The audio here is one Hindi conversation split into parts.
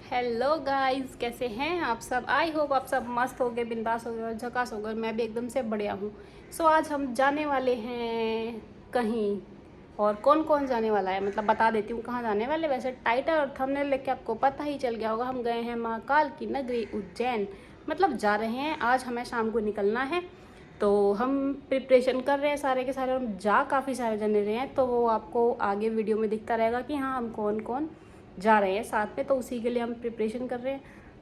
हेलो गाइस, कैसे हैं आप सब। आई होप आप सब मस्त हो गए, बिंदास हो गए और झकास हो गए। मैं भी एकदम से बढ़िया हूँ। आज हम जाने वाले हैं कहीं। और कौन कौन जाने वाला है मतलब बता देती हूँ कहाँ जाने वाले। वैसे टाइटल और थंबनेल लेके आपको पता ही चल गया होगा। हम गए हैं महाकाल की नगरी उज्जैन, मतलब जा रहे हैं। आज हमें शाम को निकलना है, तो हम प्रिपरेशन कर रहे हैं सारे के सारे। हम जा काफ़ी सारे जने रहे हैं, तो वो आपको आगे वीडियो में दिखता रहेगा कि हाँ हम कौन कौन जा रहे हैं साथ में। तो उसी के लिए हम प्रिपरेशन कर रहे हैं।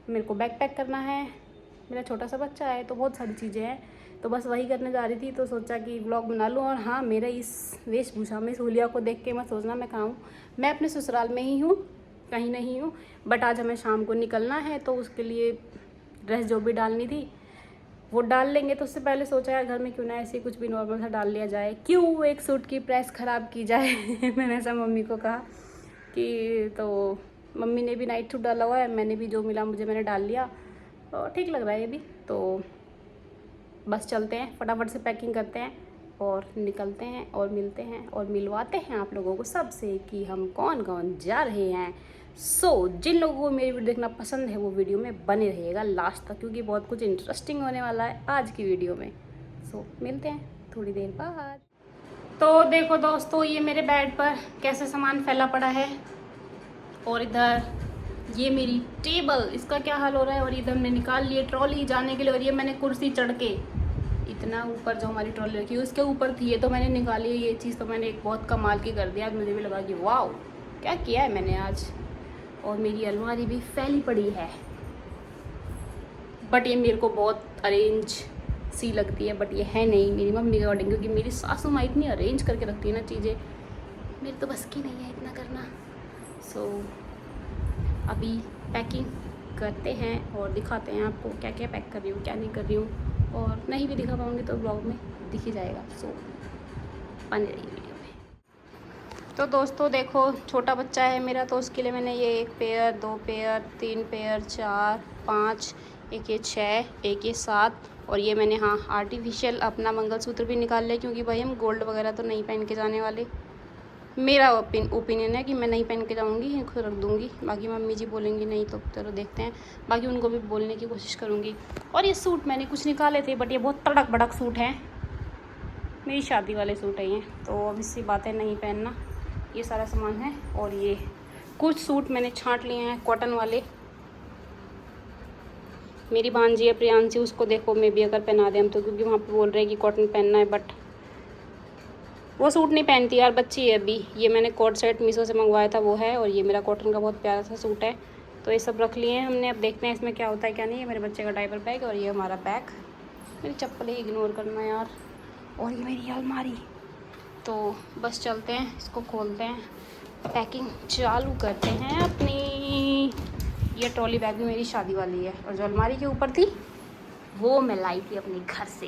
मेरे को बैग पैक करना है, मेरा छोटा सा बच्चा है, तो बहुत सारी चीज़ें हैं। तो बस वही करने जा रही थी, तो सोचा कि व्लॉग बना लूँ। और हाँ, मेरे इस वेशभूषा में सहूलिया को देख के मत सोचना मैं कहाँ हूँ। मैं अपने ससुराल में ही हूँ, कहीं नहीं हूँ। बट आज हमें शाम को निकलना है, तो उसके लिए ड्रेस जो भी डालनी थी वो डाल लेंगे। तो उससे पहले सोचा यार घर में क्यों ना ऐसे कुछ भी नॉर्मल सा डाल लिया जाए, क्यों एक सूट की प्रेस ख़राब की जाए। मैंने ऐसा मम्मी को कहा कि, तो मम्मी ने भी नाइट सूट डाला हुआ है, मैंने भी जो मिला मुझे मैंने डाल लिया और ठीक लग रहा है ये भी। तो बस चलते हैं, फटाफट से पैकिंग करते हैं और निकलते हैं और मिलते हैं और मिलवाते हैं आप लोगों को सबसे कि हम कौन कौन जा रहे हैं। जिन लोगों को मेरी वीडियो देखना पसंद है वो वीडियो में बने रहिएगा लास्ट तक, क्योंकि बहुत कुछ इंटरेस्टिंग होने वाला है आज की वीडियो में। मिलते हैं थोड़ी देर बाद। तो देखो दोस्तों, ये मेरे बेड पर कैसे सामान फैला पड़ा है, और इधर ये मेरी टेबल, इसका क्या हाल हो रहा है। और इधर हमने निकाल लिए ट्रॉली जाने के लिए, और ये मैंने कुर्सी चढ़ के इतना ऊपर जो हमारी ट्रॉली रखी है उसके ऊपर थी, ये तो मैंने निकाली है। ये चीज़ तो मैंने एक बहुत कमाल की कर दिया। आज मुझे भी लगा कि वाह क्या किया है मैंने आज। और मेरी अलमारी भी फैली पड़ी है, बट ये मेरे को बहुत अरेंज सी लगती है, बट ये है नहीं मेरी मम्मी के अकॉर्डिंग, क्योंकि मेरी सासू माँ इतनी अरेंज करके रखती है ना चीज़ें, मेरी तो बस की नहीं है इतना करना। अभी पैकिंग करते हैं और दिखाते हैं आपको क्या क्या पैक कर रही हूँ क्या नहीं कर रही हूँ। और नहीं भी दिखा पाऊँगी तो ब्लॉग में दिख ही जाएगा। बने रहिए वीडियो में। तो दोस्तों देखो, छोटा बच्चा है मेरा, तो उसके लिए मैंने ये 1 पेयर, 2 पेयर, 3 पेयर, 4, 5, एक ये 6, एक ये 7, और ये मैंने हाँ आर्टिफिशियल अपना मंगलसूत्र भी निकाल लिया, क्योंकि भाई हम गोल्ड वगैरह तो नहीं पहन के जाने वाले। मेरा ओपिनियन है कि मैं नहीं पहन के जाऊँगी, खुद रख दूँगी। बाकी मम्मी जी बोलेंगी नहीं तो चलो देखते हैं, बाकी उनको भी बोलने की कोशिश करूँगी। और ये सूट मैंने कुछ निकाले थे, बट ये बहुत तड़क भड़क सूट हैं, मेरी शादी वाले सूट हैं ये, तो अब इससी बातें नहीं पहनना। ये सारा सामान है। और ये कुछ सूट मैंने छांट लिए हैं कॉटन वाले। मेरी भांजी है प्रियांशी, उसको देखो मे भी अगर पहना दें हम तो, क्योंकि वहाँ पर बोल रहे हैं कि कॉटन पहनना है, बट वो सूट नहीं पहनती यार, बच्ची है अभी। ये मैंने कोट सेट मीशो से मंगवाया था वो है, और ये मेरा कॉटन का बहुत प्यारा सा सूट है। तो ये सब रख लिए हैं हमने, अब देखते हैं इसमें क्या होता है क्या नहीं। ये मेरे बच्चे का डायपर बैग, और ये हमारा बैग। मेरी चप्पल ही इग्नोर करना यार। और ये मेरी अलमारी। तो बस चलते हैं, इसको खोलते हैं, पैकिंग चालू करते हैं अपनी। ये ट्रॉली बैग भी मेरी शादी वाली है, और जो अलमारी के ऊपर थी वो मैं लाई थी अपने घर से।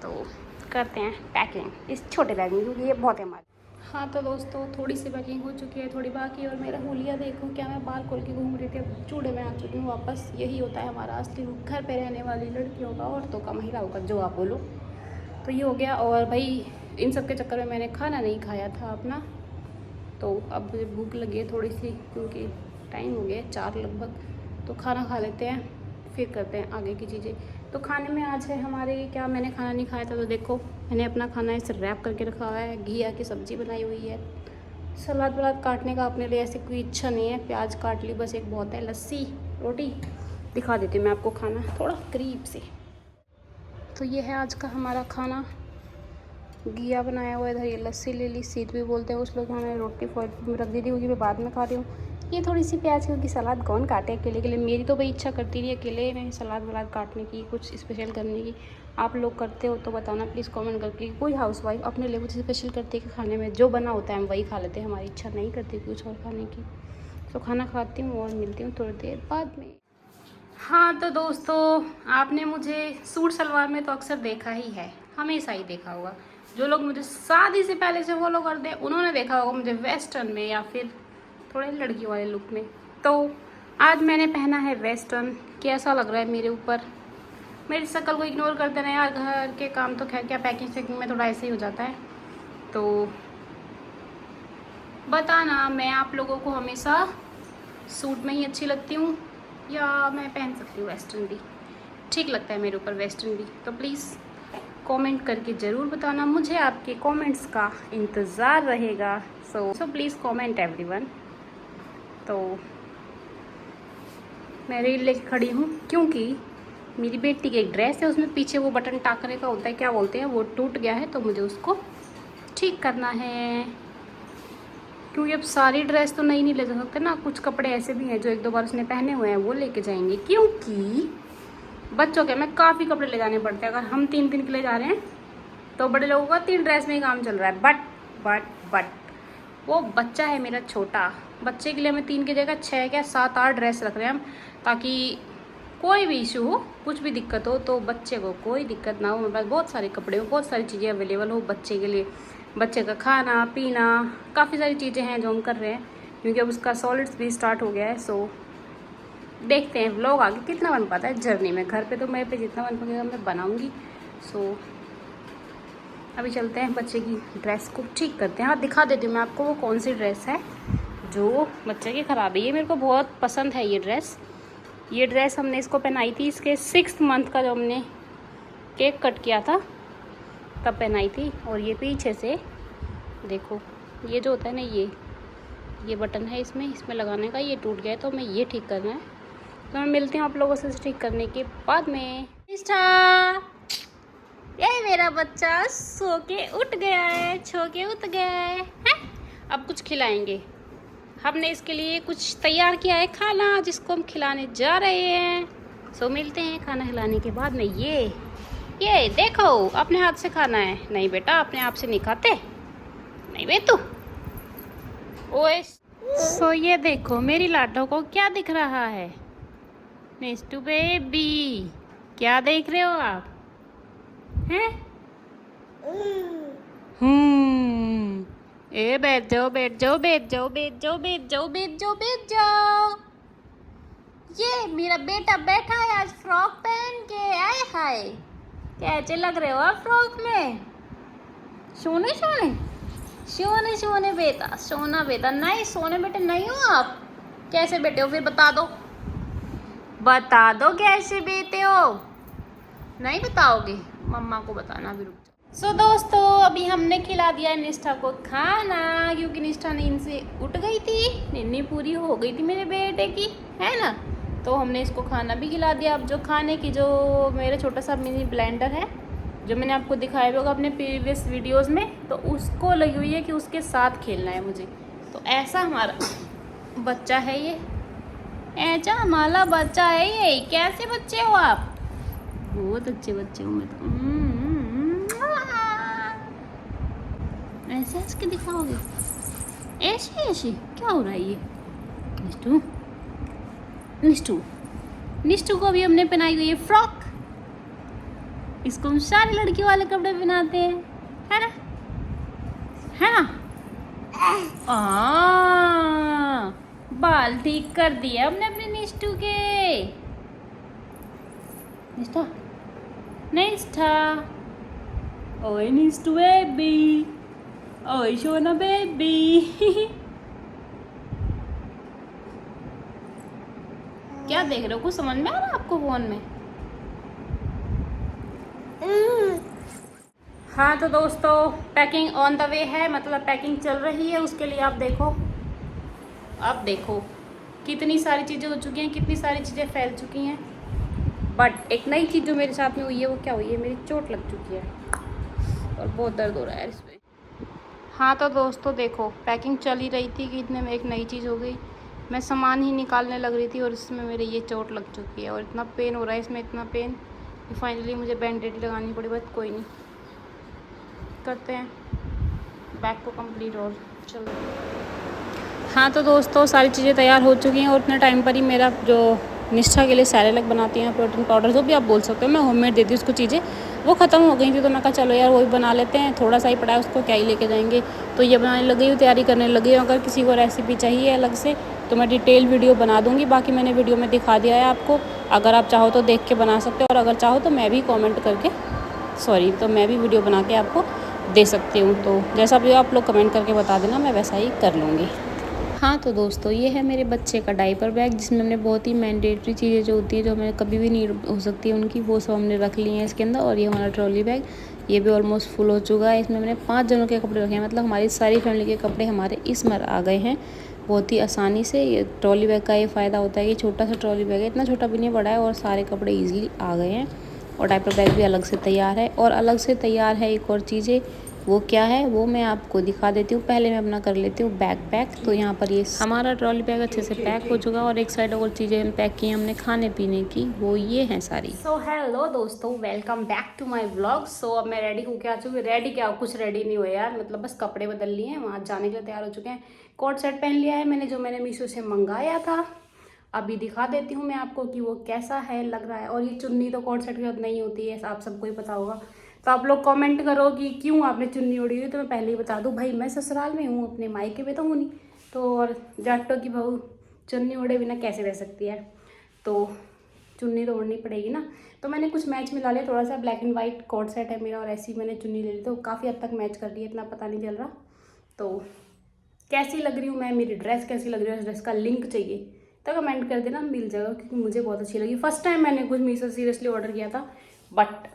तो करते हैं पैकिंग इस छोटे बैग में, क्योंकि ये बहुत है हमारे। हाँ तो दोस्तों, थोड़ी सी पैकिंग हो चुकी है, थोड़ी बाकी। और मेरा हुलिया देखो, क्या मैं बाल खोल के घूम रही थी, अब चूड़े में आ चुकी हूँ वापस। यही होता है हमारा असली रूप घर पे रहने वाली लड़कियों का, औरतों का, महिलाओं का, जो आप बोलो। तो ये हो गया। और भाई इन सब के चक्कर में मैंने खाना नहीं खाया था अपना, तो अब मुझे भूख लगी है थोड़ी सी, क्योंकि टाइम हो गया 4 लगभग। तो खाना खा लेते हैं, फिर करते हैं आगे की चीज़ें। तो खाने में आज है हमारे, क्या मैंने खाना नहीं खाया था, तो देखो मैंने अपना खाना इसे रैप करके रखा हुआ है। घिया की सब्ज़ी बनाई हुई है। सलाद वलाद काटने का अपने लिए ऐसे कोई इच्छा नहीं है, प्याज काट ली बस एक बहुत है। लस्सी, रोटी। दिखा देती हूँ मैं आपको खाना थोड़ा करीब से। तो ये है आज का हमारा खाना। घिया बनाया हुआ है, इधर ये लस्सी ले ली, सीत भी बोलते हैं कुछ लोग। मैंने रोटी फॉइल में रख दी थी, क्योंकि मैं बाद में खा रही हूँ। ये थोड़ी सी प्याज, क्योंकि सलाद कौन काटे अकेले के लिए। मेरी तो भाई इच्छा करती नहीं अकेले में सलाद वलाद काटने की, कुछ स्पेशल करने की। आप लोग करते हो तो बताना प्लीज़ कमेंट करके। कोई हाउसवाइफ अपने लिए कुछ स्पेशल करती है कि खाने में जो बना होता है हम वही खा लेते हैं, हमारी इच्छा नहीं करती कुछ और खाने की। तो खाना खाती हूँ और मिलती हूँ थोड़ी देर बाद में। हाँ तो दोस्तों, आपने मुझे सूट सलवार में तो अक्सर देखा ही है, हमेशा ही देखा होगा। जो लोग मुझे शादी से पहले से फॉलो करते हैं उन्होंने देखा होगा मुझे वेस्टर्न में, या फिर थोड़े लड़की वाले लुक में। तो आज मैंने पहना है वेस्टर्न। कैसा लग रहा है मेरे ऊपर? मेरी शक्ल को इग्नोर कर देना यार, घर के काम तो खैर क्या, पैकिंग शैकिंग में थोड़ा ऐसे ही हो जाता है। तो बताना, मैं आप लोगों को हमेशा सूट में ही अच्छी लगती हूँ या मैं पहन सकती हूँ वेस्टर्न भी, ठीक लगता है मेरे ऊपर वेस्टर्न भी। तो प्लीज़ कमेंट करके ज़रूर बताना, मुझे आपके कमेंट्स का इंतज़ार रहेगा। So please comment everyone. तो मैं रील लेके खड़ी हूँ क्योंकि मेरी बेटी की एक ड्रेस है, उसमें पीछे वो बटन टाकने का होता है, क्या बोलते हैं, वो टूट गया है, तो मुझे उसको ठीक करना है। क्योंकि अब सारी ड्रेस तो नहीं ले जा सकते ना, कुछ कपड़े ऐसे भी हैं जो 1-2 बार उसने पहने हुए हैं, वो लेके जाएंगे। क्योंकि बच्चों के में काफ़ी कपड़े ले जाने पड़ते हैं। अगर हम 3 दिन के लिए जा रहे हैं तो बड़े लोगों का 3 ड्रेस में ही काम चल रहा है। बट वो बच्चा है मेरा छोटा, बच्चे के लिए हमें 3 की जगह 6 क्या 7-8 ड्रेस रख रहे हैं हम, ताकि कोई भी इशू हो, कुछ भी दिक्कत हो तो बच्चे को कोई दिक्कत ना हो। मेरे पास बहुत सारे कपड़े हो, बहुत सारी चीज़ें अवेलेबल हो बच्चे के लिए, बच्चे का खाना पीना, काफ़ी सारी चीज़ें हैं जो हम कर रहे हैं, क्योंकि अब उसका सॉलिड्स भी स्टार्ट हो गया है। सो देखते हैं व्लॉग आगे कितना बन पाता है जर्नी में। घर पे तो मेरे पे जितना बन पाएगा मैं बनाऊँगी। सो अभी चलते हैं, बच्चे की ड्रेस को ठीक करते हैं। हाँ, दिखा देती हूँ मैं आपको वो कौन सी ड्रेस है जो बच्चे की ख़राब है। ये मेरे को बहुत पसंद है ये ड्रेस हमने इसको पहनाई थी, इसके 6th मंथ का जो हमने केक कट किया था तब पहनाई थी। और ये पीछे से देखो, ये जो होता है ना, ये बटन है इसमें लगाने का, ये टूट गया है तो हमें ये ठीक करना है। तो मैं मिलती हूँ आप लोगों से ठीक करने के बाद में। ये मेरा बच्चा सो के उठ गया है, अब कुछ खिलाएंगे। हमने इसके लिए कुछ तैयार किया है खाना, जिसको हम खिलाने जा रहे हैं। सो मिलते हैं खाना खिलाने के बाद में। ये देखो, अपने हाथ से खाना है। नहीं बेटा, अपने आप से नहीं खाते, नहीं बे तू। ओए सो ये देखो मेरी लाडो को क्या दिख रहा है, निष्टू बेबी, क्या देख रहे हो आप हैं? ए बैठ जाओ। ये मेरा बेटा बैठा है आज फ्रॉक पहन के, आए हाय कैसे लग रहे हो आप फ्रॉक में, सोने बेटा, सोना बेटा। नहीं सोने बेटे नहीं हो आप, कैसे बेटे हो फिर बता दो कैसे बेटे हो। नहीं बताओगे, मम्मा को बताना भी। रुक जाओ। सो दोस्तों, अभी हमने खिला दिया है निष्ठा को खाना, क्योंकि निष्ठा नींद से उठ गई थी, नींद पूरी हो गई थी मेरे बेटे की, है ना। तो हमने इसको खाना भी खिला दिया। अब जो खाने की, जो मेरा छोटा सा मिनी ब्लेंडर है जो मैंने आपको दिखाया होगा अपने प्रीवियस वीडियोज़ में, तो उसको लगी हुई है कि उसके साथ खेलना है मुझे। तो ऐसा हमारा बच्चा है ये, ऐसा हमारा बच्चा है ये। कैसे बच्चे हो आप? बहुत अच्छे बच्चे हो। मैं तो ऐसे हंस के दिखाओगे, ऐसे क्या हो रहा है ये? निष्ठू को भी हमने पहनाई हुई है फ्रॉक। इसको हम सारे लड़कियों वाले कपड़े पहनाते हैं, है ना। बाल ठीक कर दिए हमने अपने निष्ठू के। निष्ठा ओए निष्ठू बेबी, ओए सोना बेबी। क्या देख रहे हो, कुछ समझ में आ रहा है आपको फोन में? हाँ तो दोस्तों, पैकिंग ऑन द वे है, मतलब पैकिंग चल रही है। उसके लिए आप देखो कितनी सारी चीज़ें हो चुकी हैं, कितनी सारी चीज़ें फैल चुकी हैं। बट एक नई चीज़ जो मेरे साथ में हुई है वो क्या हुई है, मेरी चोट लग चुकी है और बहुत दर्द हो रहा है इसमें। हाँ तो दोस्तों देखो, पैकिंग चल ही रही थी कि इतने में एक नई चीज़ हो गई। मैं सामान ही निकालने लग रही थी और इसमें मेरे ये चोट लग चुकी है और इतना पेन हो रहा है इसमें, इतना पेन कि फाइनली मुझे बैंडेड लगानी पड़ी। बट कोई नहीं, करते हैं बैग को कंप्लीट और चलो। हाँ तो दोस्तों, सारी चीज़ें तैयार हो चुकी हैं और इतने टाइम पर ही मेरा जो निष्ठा के लिए सैरेलैक बनाती हैं, प्रोटीन पाउडर जो भी आप बोल सकते हो, मैं होममेड देती हूँ उसको चीज़ें, वो ख़त्म हो गई थी। तो मैं कहा चलो यार वही बना लेते हैं, थोड़ा सा ही पड़ा है, उसको क्या ही लेके जाएंगे। तो ये बनाने लगी हूँ, तैयारी करने लगी हूँ। अगर किसी को रेसिपी चाहिए अलग से तो मैं डिटेल वीडियो बना दूँगी, बाकी मैंने वीडियो में दिखा दिया है आपको। अगर आप चाहो तो देख के बना सकते हो, और अगर चाहो तो मैं भी वीडियो बना के आपको दे सकती हूँ। तो जैसा भी आप लोग कमेंट करके बता देना, मैं वैसा ही कर लूँगी। हाँ तो दोस्तों, ये है मेरे बच्चे का डायपर बैग, जिसमें हमने बहुत ही मैंडेटरी चीज़ें जो होती है, जो हमें कभी भी नीड हो सकती है उनकी, वो सब हमने रख ली हैं इसके अंदर। और ये हमारा ट्रॉली बैग, ये भी ऑलमोस्ट फुल हो चुका है। इसमें मैंने 5 जनों के कपड़े रखे हैं, मतलब हमारी सारी फैमिली के कपड़े हमारे इसमें आ गए हैं बहुत ही आसानी से। ये ट्रॉली बैग का ये फ़ायदा होता है कि छोटा सा ट्रॉली बैग है, इतना छोटा भी नहीं बड़ा है, और सारे कपड़े ईजिली आ गए हैं। और डायपर बैग भी अलग से तैयार है। और अलग से तैयार है एक और चीज़ें, वो क्या है वो मैं आपको दिखा देती हूँ। पहले मैं अपना कर लेती हूँ बैग पैक। तो यहाँ पर ये हमारा ट्रॉली बैग अच्छे से पैक हो चुका है, और एक साइड और चीज़ें हम पैक की हमने खाने पीने की, वो ये हैं सारी। सो हेलो दोस्तों, welcome back to my vlog. So अब मैं रेडी होके आ चुकी हूँ। रेडी क्या, कुछ रेडी नहीं हुआ यार, मतलब बस कपड़े बदल लिए हैं, वहाँ जाने के लिए तैयार हो चुके हैं। कोट सेट पहन लिया है मैंने, जो मैंने मीशो से मंगाया था। अभी दिखा देती हूँ मैं आपको कि वो कैसा है, लग रहा है। और ये चुन्नी तो कोट सेट के साथ नहीं होती है, आप सबको ही पता होगा। तो आप लोग कमेंट करो कि क्यों आपने चुन्नी ओढ़ी हुई। तो मैं पहले ही बता दूँ भाई, मैं ससुराल में हूँ, अपने मायके में तो हूँ नहीं। तो और जाटों की बहू चुन्नी ओढ़े बिना कैसे रह सकती है, तो चुन्नी तो ओढ़नी पड़ेगी ना। तो मैंने कुछ मैच मिला लिया, थोड़ा सा black and white coat set है मेरा, और ऐसी मैंने चुन्नी ले ली, तो काफ़ी हद तक मैच कर रही है, इतना पता नहीं चल रहा। तो कैसी लग रही हूँ मैं, मेरी ड्रेस कैसी लग रही है, उस ड्रेस का लिंक चाहिए तो कमेंट कर देना, मिल जाएगा, क्योंकि मुझे बहुत अच्छी लगी। फर्स्ट टाइम मैंने कुछ मीशो सीरियसली ऑर्डर किया था, बट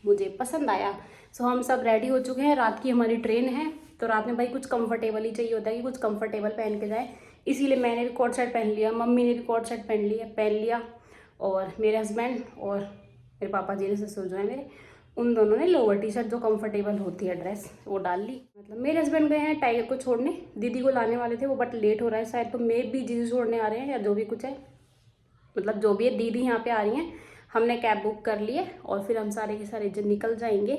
मुझे पसंद आया। सो हम सब रेडी हो चुके हैं, रात की हमारी ट्रेन है। तो रात में भाई कुछ कंफर्टेबल ही चाहिए होता है, कि कुछ कंफर्टेबल पहन के जाए। इसीलिए मैंने भी कोट सेट पहन लिया, मम्मी ने भी कोट सेट पहन लिया, और मेरे हस्बैंड और मेरे पापा जी ने, ससुर जो है मेरे, उन दोनों ने लोअर टी शर्ट जो कंफर्टेबल होती है ड्रेस, वो डाल ली। मतलब मेरे हस्बैंड गए हैं टाइगर को छोड़ने, दीदी को लाने वाले थे वो, बट लेट हो रहा है शायद, तो मे भी जीजू छोड़ने आ रहे हैं या जो भी कुछ है, मतलब जो भी है, दीदी यहाँ पे आ रही हैं। हमने कैब बुक कर ली है, और फिर हम सारे के सारे निकल जाएंगे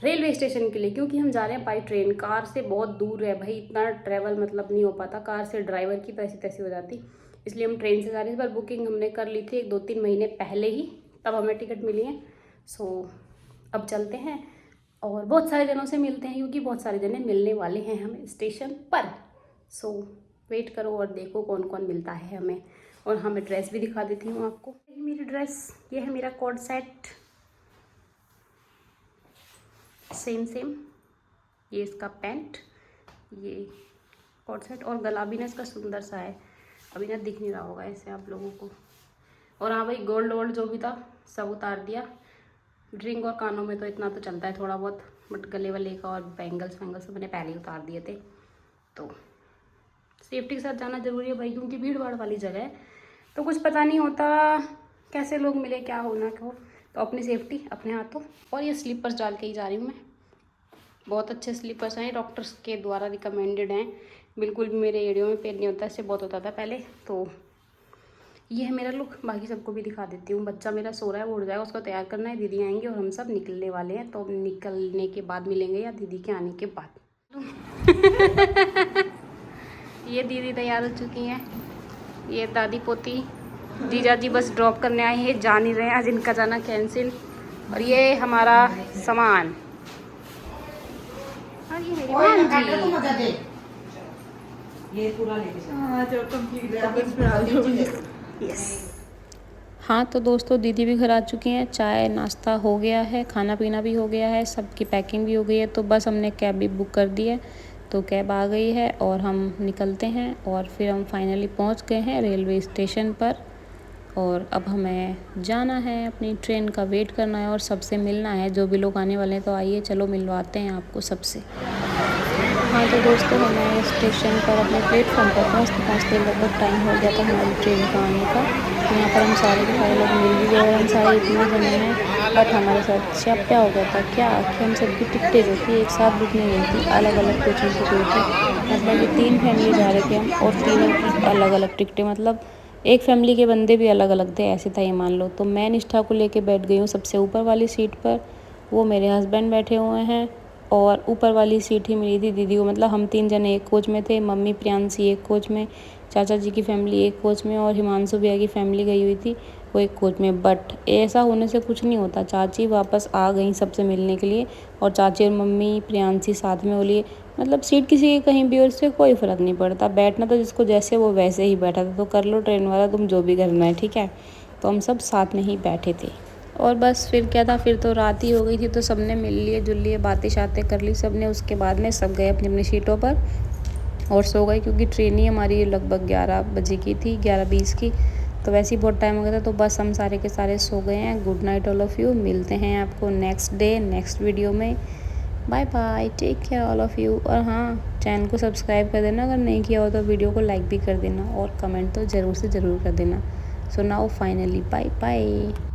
रेलवे स्टेशन के लिए, क्योंकि हम जा रहे हैं बाई ट्रेन। कार से बहुत दूर है भाई, इतना ट्रैवल मतलब नहीं हो पाता, कार से ड्राइवर की पैसे तैसी हो जाती, इसलिए हम ट्रेन से जा रहे हैं। इस बार बुकिंग हमने कर ली थी 2-3 महीने पहले ही, तब हमें टिकट मिली है। सो अब चलते हैं, और बहुत सारे जनों से मिलते हैं, क्योंकि बहुत सारे जने मिलने वाले हैं हमें स्टेशन पर। सो वेट करो और देखो कौन कौन मिलता है हमें। और हाँ, मैं ड्रेस भी दिखा देती हूँ आपको, मेरी ड्रेस ये है, मेरा कोट सेट सेम, ये इसका पैंट, ये कोट सेट, और गला भी ना इसका सुंदर सा है, अभी ना दिख नहीं रहा होगा ऐसे आप लोगों को। और हाँ भाई, गोल्ड वोल्ड जो भी था सब उतार दिया। ड्रिंक और कानों में तो इतना तो चलता है थोड़ा बहुत, बट गले वाले का और बैंगल्स मैंने पहले ही उतार दिए थे। तो सेफ्टी के साथ जाना ज़रूरी है भाई, क्योंकि भीड़ भाड़ वाली जगह है, तो कुछ पता नहीं होता कैसे लोग मिले, क्या होना क्या हो। तो अपनी सेफ्टी अपने हाथों। और ये स्लीपर्स डाल के ही जा रही हूँ मैं, बहुत अच्छे स्लीपर्स हैं, डॉक्टर्स के द्वारा रिकमेंडेड हैं, बिल्कुल भी मेरे एरिया में पेन नहीं होता, इससे बहुत होता था पहले। तो ये है मेरा लुक, बाकी सबको भी दिखा देती हूँ। बच्चा मेरा सो रहा है, वो उठ जाएगा, उसको तैयार करना है, दीदी आएंगी और हम सब निकलने वाले हैं। तो निकलने के बाद मिलेंगे, या दीदी के आने के बाद। ये दीदी तैयार हो चुकी हैं, ये दादी पोती, जीजा जी बस ड्रॉप करने आए हैं, जा नहीं रहे हैं आज, इनका जाना कैंसिल। और ये हमारा सामान, और ये मेरी भांजी, ये पूरा हाँ तो दोस्तों, दीदी भी घर आ चुकी हैं, चाय नाश्ता हो गया है, खाना पीना भी हो गया है, सबकी पैकिंग भी हो गई है। तो बस हमने कैब भी बुक कर दी है, तो कैब आ गई है और हम निकलते हैं। और फिर हम फाइनली पहुंच गए हैं रेलवे स्टेशन पर, और अब हमें जाना है, अपनी ट्रेन का वेट करना है और सबसे मिलना है, जो भी लोग आने वाले हैं। तो आइए चलो मिलवाते हैं आपको सबसे। हाँ तो दोस्तों, हमें स्टेशन पर अपने प्लेटफॉर्म पर पहुँचते लगभग टाइम हो गया था हमारी ट्रेन का आने का। तो यहाँ पर हम सारे के सारे लोग मिल भी गए, और हम सारे इतने जने हैं, बट हमारे साथ क्या हो गया था क्या, कि हम सबकी टिकटें जो थी एक साथ बुक नहीं हुई थी, अलग अलग कोचिंग से हुई थी। मतलब कि 3 फैमिली जा रहे थे हम, और तीनों की अलग अलग टिकटें, मतलब एक फैमिली के बंदे भी अलग अलग थे, ऐसे था ये मान लो। तो मैं निष्ठा को लेके बैठ गई हूँ सबसे ऊपर वाली सीट पर, वो मेरे हस्बैंड बैठे हुए हैं, और ऊपर वाली सीट ही मिली थी दीदी को। मतलब हम 3 जने एक कोच में थे, मम्मी प्रियांशी एक कोच में, चाचा जी की फैमिली एक कोच में, और हिमांशु भैया की फैमिली गई हुई थी वो एक कोच में। बट ऐसा होने से कुछ नहीं होता, चाची वापस आ गई सबसे मिलने के लिए, और चाची और मम्मी प्रियांशी साथ में हो लिए। मतलब सीट किसी की कहीं भी, और इससे कोई फ़र्क नहीं पड़ता, बैठना तो जिसको जैसे वो वैसे ही बैठा था। तो कर लो ट्रेन वाला तुम जो भी करना है, ठीक है। तो हम सब साथ में ही बैठे थे, और बस फिर क्या था, फिर तो रात ही हो गई थी। तो सबने मिल लिए जुल लिए, बातें शातें कर ली सबने। उसके बाद में सब गए अपनी अपनी सीटों पर, और सो गए, क्योंकि ट्रेन ही हमारी लगभग 11 बजे की थी, 11:20 की। तो वैसे ही बहुत टाइम हो गया था, तो बस हम सारे के सारे सो गए हैं। Good night all of you. मिलते हैं आपको नेक्स्ट डे नेक्स्ट वीडियो में। Bye bye, take care all of you. और हाँ, चैनल को सब्सक्राइब कर देना अगर नहीं किया हो तो, वीडियो को लाइक भी कर देना और कमेंट तो ज़रूर से ज़रूर कर देना। So now finally bye bye.